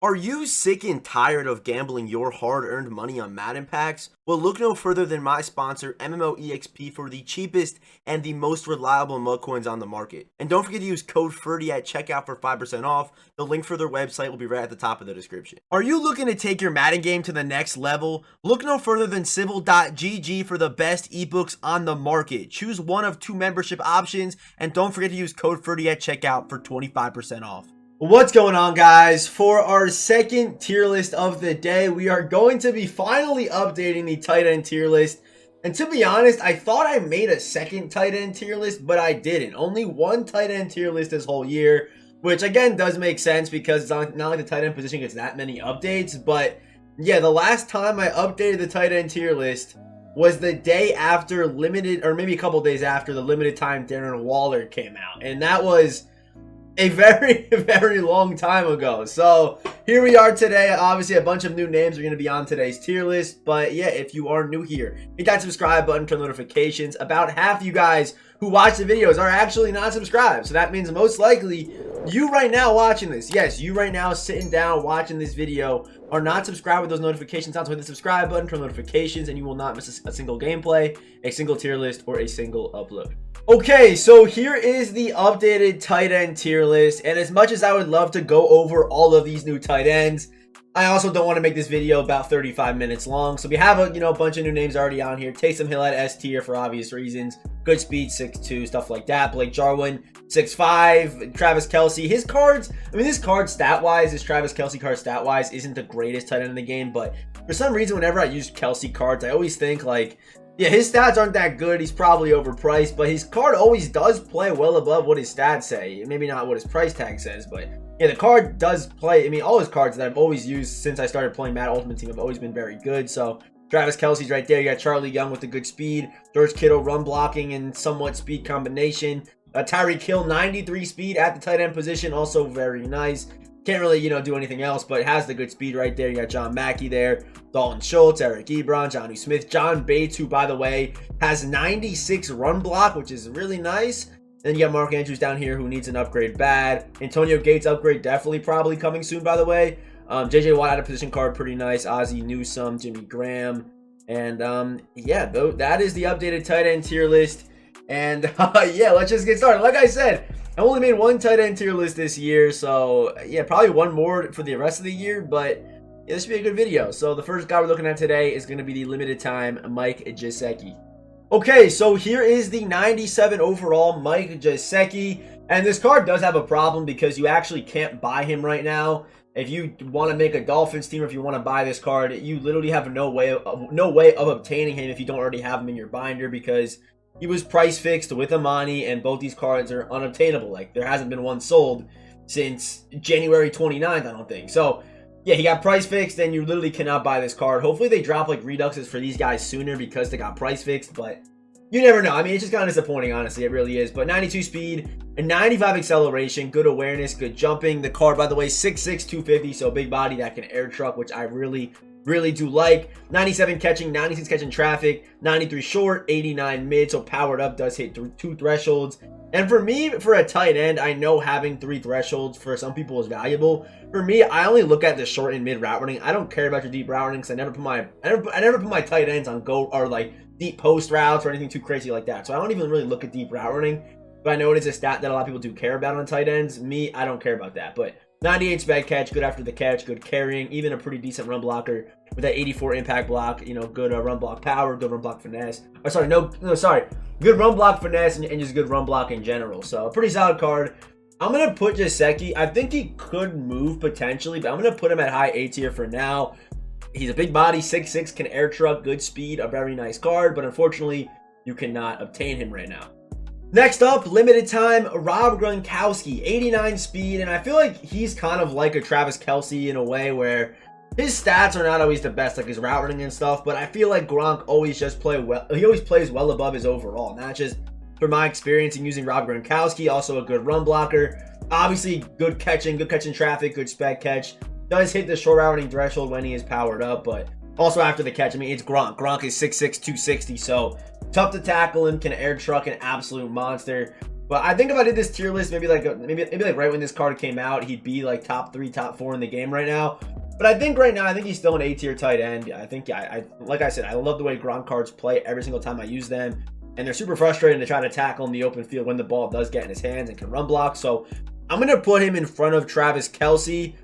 Are you sick and tired of gambling your hard-earned money on Madden packs? Well, look no further than my sponsor, MMOEXP, for the cheapest and the most reliable mug coins on the market. And don't forget to use code FERDY at checkout for 5% off. The link for their website will be right at the top of the description. Are you looking to take your Madden game to the next level? Look no further than Civil.gg for the best ebooks on the market. Choose one of two membership options, and don't forget to use code FERDY at checkout for 25% off. What's going on, guys? For our second tier list of the day, we are going to be finally updating the tight end tier list. And to be honest, I thought I made a second tight end tier list, but I didn't. Only one tight end tier list this whole year, which again does make sense because it's not like the tight end position gets that many updates. But yeah, the last time I updated the tight end tier list was the day after limited, or maybe a couple days after the limited time Darren Waller came out. And that was a very long time ago. So here we are today. Obviously a bunch of new names are going to be on today's tier list, but yeah, if you are new here, hit that subscribe button, turn notifications. About half you guys who watch the videos are actually not subscribed, so that means most likely you right now watching this, yes, you right now sitting down watching this video are not subscribed with those notifications on. So hit the subscribe button, turn notifications, and you will not miss a single gameplay, a single tier list, or a single upload. Okay, so here is the updated tight end tier list, and as much as I would love to go over all of these new tight ends, I also don't want to make this video about 35 minutes long. So we have a bunch of new names already on here. Taysom Hill at S tier for obvious reasons. Good speed, 6'2", stuff like that. Blake Jarwin, 6'5". Travis Kelce. His cards, I mean, this card stat-wise, this Travis Kelce card stat-wise isn't the greatest tight end in the game, but for some reason, whenever I use Kelce cards, I always think like, yeah, his stats aren't that good. He's probably overpriced, but his card always does play well above what his stats say. Maybe not what his price tag says, but yeah, the card does play. I mean, all his cards that I've always used since I started playing Madden Ultimate Team have always been very good. So Travis Kelce's right there. You got Charlie Young with the good speed. George Kittle run blocking and somewhat speed combination. Tyreek Hill 93 speed at the tight end position, also very nice. Can't really, do anything else, but has the good speed right there. You got John Mackey there, Dalton Schultz, Eric Ebron, Johnny Smith, John Bates, who, by the way, has 96 run block, which is really nice. Then you got Mark Andrews down here, who needs an upgrade bad. Antonio Gates upgrade definitely probably coming soon, by the way. JJ Watt out of position card, pretty nice. Ozzie Newsome, Jimmy Graham. And, yeah, that is the updated tight end tier list. And, yeah, let's just get started. Like I said, I only made one tight end tier list this year, so yeah, probably one more for the rest of the year, but yeah, this should be a good video. So the first guy we're looking at today is going to be the limited time Mike Gesicki. Okay, so here is the 97 overall Mike Gesicki, and this card does have a problem because you actually can't buy him right now. If you want to make a Dolphins team, or if you want to buy this card, you literally have no way of obtaining him if you don't already have him in your binder, because he was price fixed with Amani, and both these cards are unobtainable. Like, there hasn't been one sold since January 29th, I don't think. So, yeah, he got price fixed, and you literally cannot buy this card. Hopefully they drop, like, reduxes for these guys sooner because they got price fixed, but you never know. I mean, it's just kind of disappointing, honestly. It really is. But 92 speed and 95 acceleration, good awareness, good jumping. The card, by the way, 6'6", 250, so big body that can air truck, which I really do like. 97 catching, 96 catching traffic, 93 short, 89 mid, so powered up, does hit two thresholds. And for me, for a tight end, I know having 3 thresholds for some people is valuable. For me, I only look at the short and mid route running. I don't care about your deep route running because I never put my tight ends on go or like deep post routes or anything too crazy like that. So I don't even really look at deep route running. But I know it is a stat that a lot of people do care about on tight ends. Me, I don't care about that. But 98 spec catch, good after the catch, good carrying, even a pretty decent run blocker with that 84 impact block, good run block power, good run block finesse. Or sorry, good run block finesse and just good run block in general. So a pretty solid card. I'm going to put Gesicki. I think he could move potentially, but I'm going to put him at high A tier for now. He's a big body, 6'6", can air truck, good speed, a very nice card, but unfortunately, you cannot obtain him right now. Next up, limited time, Rob Gronkowski, 89 speed, and I feel like he's kind of like a Travis Kelce in a way where his stats are not always the best, like his route running and stuff, but I feel like Gronk always plays well above his overall, and that's just from my experience in using Rob Gronkowski. Also a good run blocker, obviously good catching traffic, good spec catch, does hit the short route running threshold when he is powered up, but also after the catch, I mean, it's Gronk. Gronk is 6'6", 260, so tough to tackle him, can air truck, an absolute monster. But I think if I did this tier list, maybe like right when this card came out, he'd be like top 3, top 4 in the game right now. But I think right now, I think he's still an A tier tight end. I think, like I said, I love the way Gronk cards play every single time I use them. And they're super frustrating to try to tackle in the open field when the ball does get in his hands and can run block. So I'm going to put him in front of Travis Kelce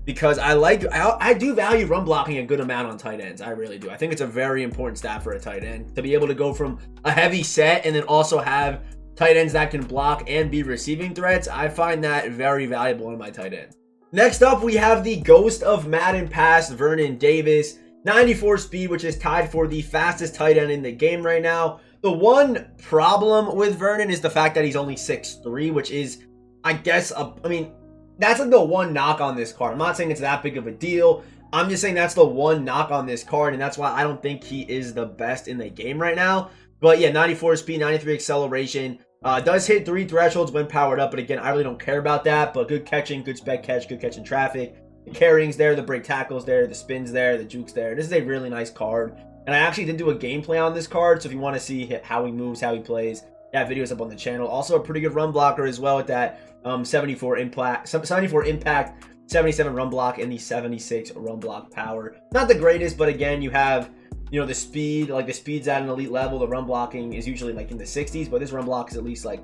because I do value run blocking a good amount on tight ends. I really do. I think it's a very important stat for a tight end to be able to go from a heavy set and then also have tight ends that can block and be receiving threats. I find that very valuable on my tight end. Next up, we have the ghost of Madden past, Vernon Davis. 94 speed, which is tied for the fastest tight end in the game right now. The one problem with Vernon is the fact that he's only 6'3", which is, I guess, that's like the one knock on this card. I'm not saying it's that big of a deal. I'm just saying that's the one knock on this card, and that's why I don't think he is the best in the game right now. But yeah, 94 speed, 93 acceleration. Does hit 3 thresholds when powered up, but again, I really don't care about that. But good catching, good spec catch, good catch in traffic. The carrying's there, the break tackle's there, the spin's there, the juke's there. This is a really nice card. And I actually did do a gameplay on this card, so if you want to see how he moves, how he plays, that video's up on the channel. Also a pretty good run blocker as well with that 74 impact, 77 run block, and the 76 run block power. Not the greatest, but again, you have, you know, the speed, like the speed's at an elite level. The run blocking is usually like in the 60s, but this run block is at least like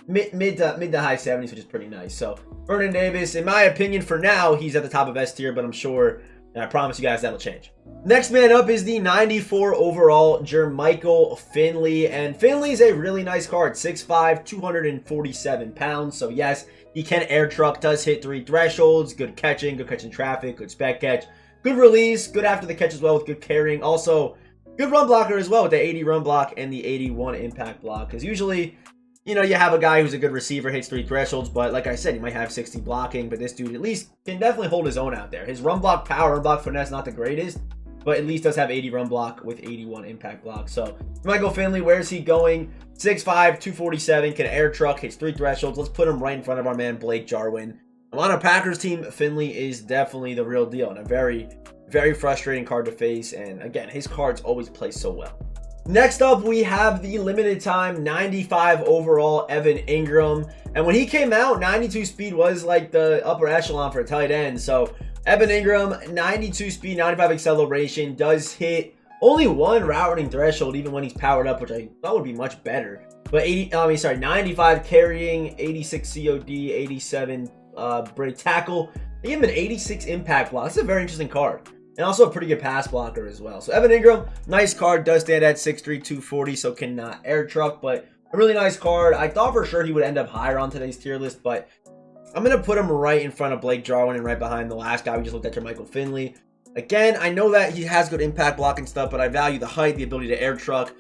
mid to high 70s, which is pretty nice. So Vernon Davis, in my opinion, for now, he's at the top of S tier, but I'm sure, and I promise you guys that'll change. Next man up is the 94 overall Jermichael Finley, and Finley's a really nice card. 6'5", 247 pounds. So yes, he can air truck, does hit 3 thresholds, good catching, good catching traffic, good spec catch, good release, good after the catch as well with good carrying. Also, good run blocker as well with the 80 run block and the 81 impact block. Because usually, you know, you have a guy who's a good receiver, hits 3 thresholds, but like I said, he might have 60 blocking, but this dude at least can definitely hold his own out there. His run block power, run block finesse, not the greatest, but at least does have 80 run block with 81 impact block. So Michael Finley, where's he going? 6'5", 247, can air truck, hits 3 thresholds. Let's put him right in front of our man Blake Jarwin. On a Packers team, Finley is definitely the real deal and a very, very frustrating card to face. And again, his cards always play so well. Next up, we have the limited time 95 overall Evan Ingram. And when he came out, 92 speed was like the upper echelon for a tight end. So Evan Ingram, 92 speed, 95 acceleration, does hit only 1 route running threshold even when he's powered up, which I thought would be much better. But 95 carrying, 86 COD, 87 break tackle. They give him an 86 impact block. That's a very interesting card. And also a pretty good pass blocker as well. So Evan Ingram, nice card, does stand at 6'3", 240, so cannot air truck, but a really nice card. I thought for sure he would end up higher on today's tier list, but I'm going to put him right in front of Blake Jarwin and right behind the last guy we just looked at, Jermichael Finley. Again, I know that he has good impact block and stuff, but I value the height, the ability to air truck.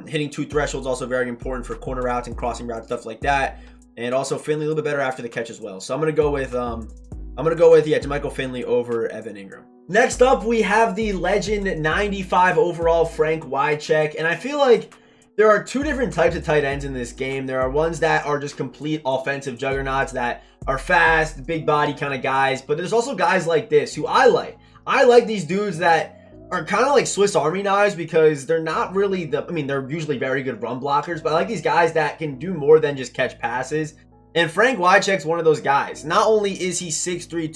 Hitting 2 thresholds also very important for corner routes and crossing routes, stuff like that. And also Finley a little bit better after the catch as well. So I'm going to go with Jermichael Finley over Evan Ingram. Next up, we have the legend 95 overall Frank Wycheck, and I feel like there are 2 different types of tight ends in this game. There are ones that are just complete offensive juggernauts that are fast, big body kind of guys, but there's also guys like this who I like. I like these dudes that are kind of like Swiss Army knives because they're not really they're usually very good run blockers, but I like these guys that can do more than just catch passes. And Frank Wycheck's one of those guys. Not only is he 6'3",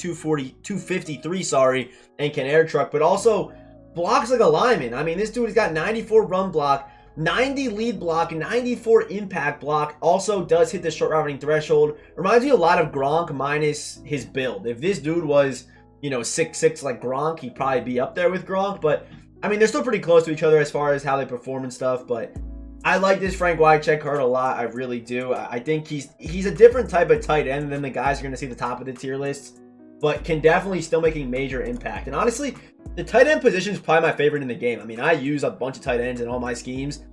253, and can air truck, but also blocks like a lineman. I mean, this dude has got 94 run block, 90 lead block, 94 impact block. Also does hit the short route running threshold. Reminds me a lot of Gronk minus his build. If this dude was, 6'6" like Gronk, he'd probably be up there with Gronk. But, I mean, they're still pretty close to each other as far as how they perform and stuff. But I like this Frank Wycheck card a lot. I really do. I think he's a different type of tight end than the guys you're going to see at the top of the tier list, but can definitely still make a major impact. And honestly, the tight end position is probably my favorite in the game. I mean, I use a bunch of tight ends in all my schemes.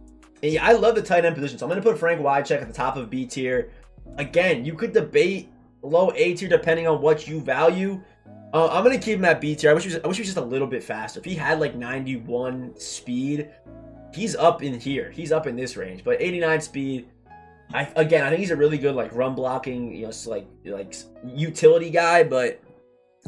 And yeah, I love the tight end position. So I'm going to put Frank Wycheck at the top of B tier. Again, you could debate low A tier depending on what you value. I'm going to keep him at B tier. I wish he was just a little bit faster. If he had like 91 speed, he's up in here. He's up in this range. But 89 speed, I think he's a really good like run blocking, like utility guy. But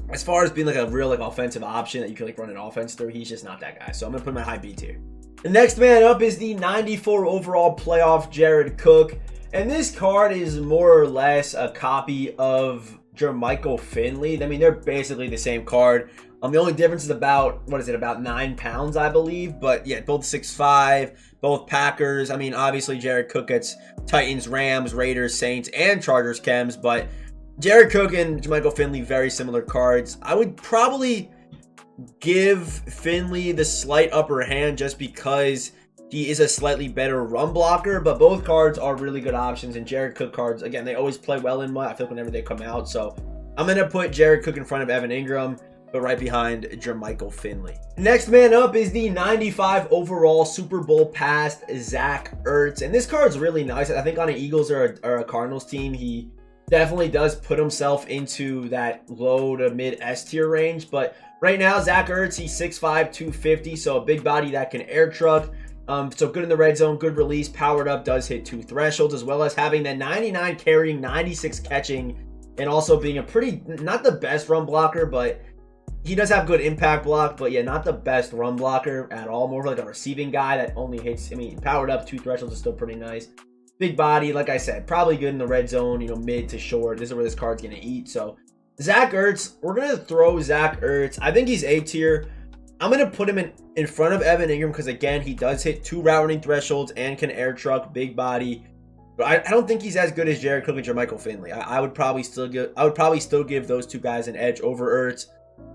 as far as being like a real like offensive option that you can like run an offense through, he's just not that guy. So I'm gonna put him at high B tier. The next man up is the 94 overall playoff Jared Cook. And this card is more or less a copy of Jermichael Finley. I mean, they're basically the same card. The only difference is about, what is it, about 9 pounds, I believe. But yeah, both 6'5", both Packers. I mean, obviously Jared Cook gets Titans, Rams, Raiders, Saints, and Chargers chems. But Jared Cook and Jermichael Finley, very similar cards. I would probably give Finley the slight upper hand just because he is a slightly better run blocker, but both cards are really good options. And Jared Cook cards, again, they always play well in I feel like whenever they come out. So I'm going to put Jared Cook in front of Evan Ingram, but right behind Jermichael Finley. Next man up is the 95 overall Super Bowl past Zach Ertz. And this card's really nice. I think on an Eagles or a Cardinals team, he definitely does put himself into that low to mid S tier range. But right now, Zach Ertz, he's 6'5", 250, so a big body that can air truck. So good in the red zone, good release, powered up, does hit 2 thresholds, as well as having that 99 carrying, 96 catching, and also being a pretty, not the best run blocker, but he does have good impact block, but yeah, not the best run blocker at all. More like a receiving guy that only hits, I mean, powered up, 2 thresholds is still pretty nice. Big body, like I said, probably good in the red zone, mid to short. This is where this card's going to eat. So Zach Ertz, we're going to throw Zach Ertz. I think he's A tier. I'm going to put him in front of Evan Ingram because, again, he does hit 2 route running thresholds and can air truck, big body. But I don't think he's as good as Jared Cook and Jermichael Finley. I would probably still give those 2 guys an edge over Ertz.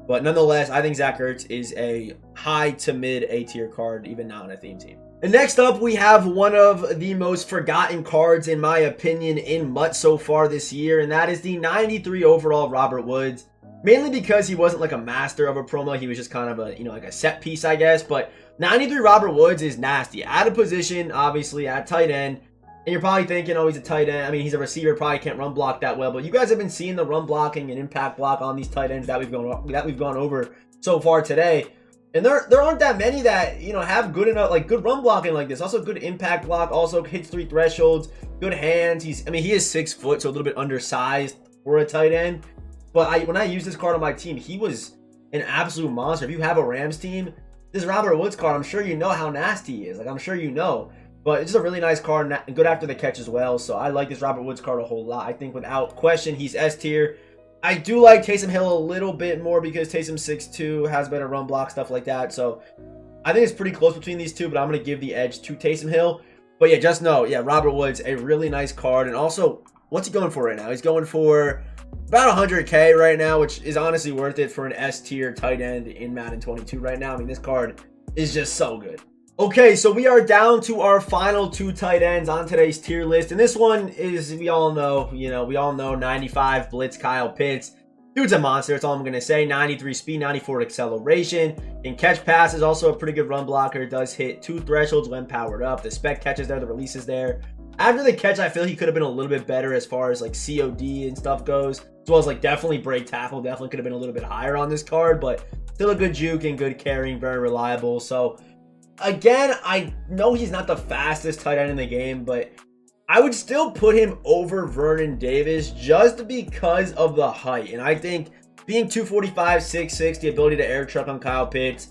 But nonetheless, I think Zach Ertz is a high to mid A tier card, even now on a theme team. And next up, we have one of the most forgotten cards, in my opinion, in MUT so far this year, and that is the 93 overall Robert Woods. Mainly because he wasn't like a master of a promo, he was just kind of a, like a set piece, I guess. But 93 Robert Woods is nasty. Out of position, obviously, at tight end. And you're probably thinking, oh, he's a tight end. I mean, he's a receiver, probably can't run block that well. But you guys have been seeing the run blocking and impact block on these tight ends that we've gone over so far today. And there aren't that many that, have good enough, like good run blocking like this. Also good impact block, also hits 3 thresholds, good hands. He is 6 foot, so a little bit undersized for a tight end. But when I use this card on my team, he was an absolute monster. If you have a Rams team, this Robert Woods card, I'm sure you know how nasty he is. Like, I'm sure you know. But it's just a really nice card, and good after the catch as well. So I like this Robert Woods card a whole lot. I think without question, he's S tier. I do like Taysom Hill a little bit more because Taysom's 6'2", has better run block, stuff like that. So I think it's pretty close between these two, but I'm going to give the edge to Taysom Hill. But yeah, just know, Robert Woods, a really nice card. And also, what's he going for right now? He's going for about 100K right now, which is honestly worth it for an S tier tight end in Madden 22 right now. I mean, this card is just so good. Okay, so we are down to our final 2 tight ends on today's tier list. And this one is, we all know 95 blitz Kyle Pitts. Dude's a monster, that's all I'm going to say. 93 speed, 94 acceleration. And catch pass is also a pretty good run blocker. Does hit 2 thresholds when powered up. The spec catches there, the release is there. After the catch, I feel he could have been a little bit better as far as like COD and stuff goes. As well as like definitely break tackle. Definitely could have been a little bit higher on this card. But still a good juke and good carrying, very reliable. So again, I know he's not the fastest tight end in the game, but I would still put him over Vernon Davis just because of the height. And I think being 245, 6'6", the ability to air truck on Kyle Pitts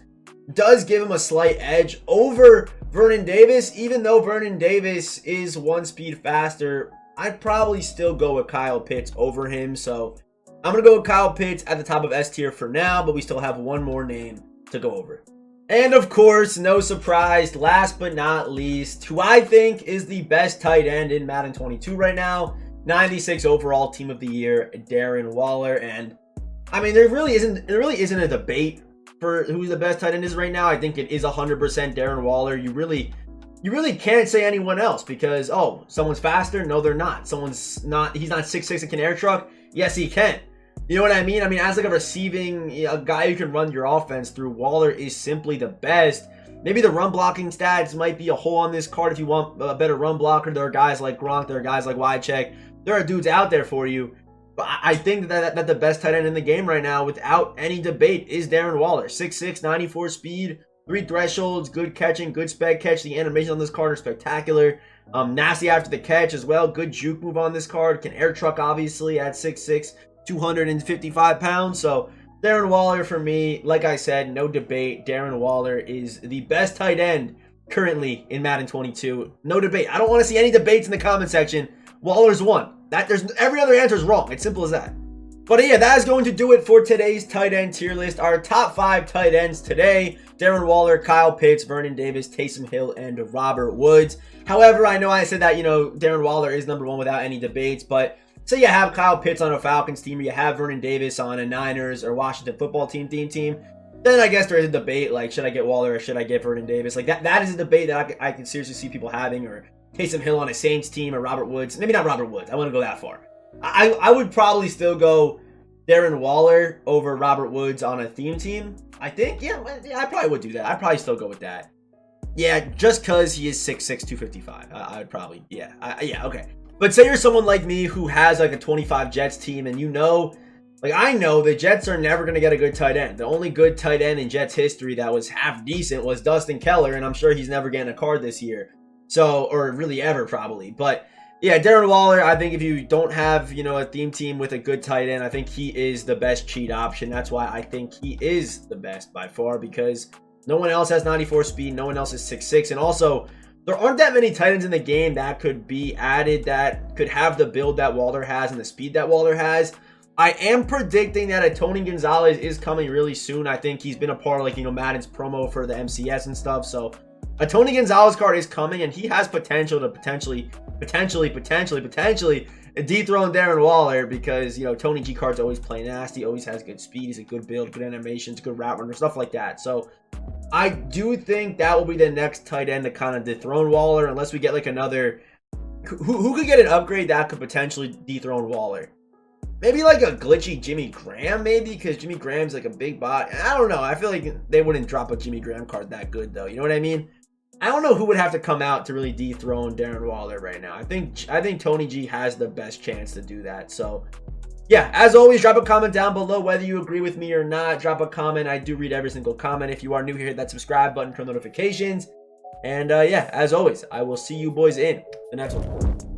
does give him a slight edge over Vernon Davis. Even though Vernon Davis is 1 speed faster, I'd probably still go with Kyle Pitts over him. So I'm going to go with Kyle Pitts at the top of S tier for now, but we still have one more name to go over. And of course, no surprise, last but not least, who I think is the best tight end in Madden 22 right now, 96 overall team of the year, Darren Waller. And I mean, there really isn't a debate for who the best tight end is right now. I think it is 100% Darren Waller. You really can't say anyone else because, oh, someone's faster? No, they're not. He's not 6'6" and can air truck? Yes, he can. You know what I mean? I mean, as like a guy who can run your offense through, Waller is simply the best. Maybe the run blocking stats might be a hole on this card if you want a better run blocker. There are guys like Gronk, there are guys like Wycheck. There are dudes out there for you. But I think that the best tight end in the game right now, without any debate, is Darren Waller. 6'6", 94 speed, 3 thresholds, good catching, good spec catch. The animations on this card are spectacular. Nasty after the catch as well. Good juke move on this card. Can air truck, obviously, at 6'6", 255 pounds. So Darren Waller for me, like I said, no debate. Darren Waller is the best tight end currently in Madden 22. No debate. I don't want to see any debates in the comment section. Waller's one. There's every other answer is wrong. It's simple as that. But yeah, that is going to do it for today's tight end tier list. Our top 5 tight ends today: Darren Waller, Kyle Pitts, Vernon Davis, Taysom Hill, and Robert Woods. However, I know I said that, Darren Waller is number 1 without any debates, but say you have Kyle Pitts on a Falcons team, or you have Vernon Davis on a Niners or Washington football team, then I guess there is a debate, like, should I get Waller or should I get Vernon Davis? Like, that is a debate that I can seriously see people having, or Taysom Hill on a Saints team, or Robert Woods. Maybe not Robert Woods. I wouldn't go that far. I would probably still go Darren Waller over Robert Woods on a theme team. I think, yeah, I probably would do that. I'd probably still go with that. Yeah, just because he is 6'6", 255. I would probably, yeah, okay. But say you're someone like me who has like a 25 Jets team, and I know the Jets are never going to get a good tight end. The only good tight end in Jets history that was half decent was Dustin Keller, and I'm sure he's never getting a card this year. So, or really ever probably. But yeah, Darren Waller, I think if you don't have, a theme team with a good tight end, I think he is the best cheat option. That's why I think he is the best by far, because no one else has 94 speed. No one else is 6'6". And also, there aren't that many tight ends in the game that could be added that could have the build that Waller has and the speed that Waller has. I am predicting that a Tony Gonzalez is coming really soon. I think he's been a part of, Madden's promo for the MCS and stuff. So a Tony Gonzalez card is coming, and he has potential to potentially dethrone Darren Waller, because, Tony G card's always play nasty, always has good speed, he's a good build, good animations, good route runner, stuff like that. So I do think that will be the next tight end to kind of dethrone Waller, unless we get like another, who could get an upgrade that could potentially dethrone Waller? Maybe like a glitchy Jimmy Graham, maybe, because Jimmy Graham's like a big bot. I don't know. I feel like they wouldn't drop a Jimmy Graham card that good, though. You know what I mean? I don't know who would have to come out to really dethrone Darren Waller right now. I think Tony G has the best chance to do that. So yeah, as always, drop a comment down below whether you agree with me or not. Drop a comment. I do read every single comment. If you are new here, hit that subscribe button, turn notifications. And yeah, as always, I will see you boys in the next one.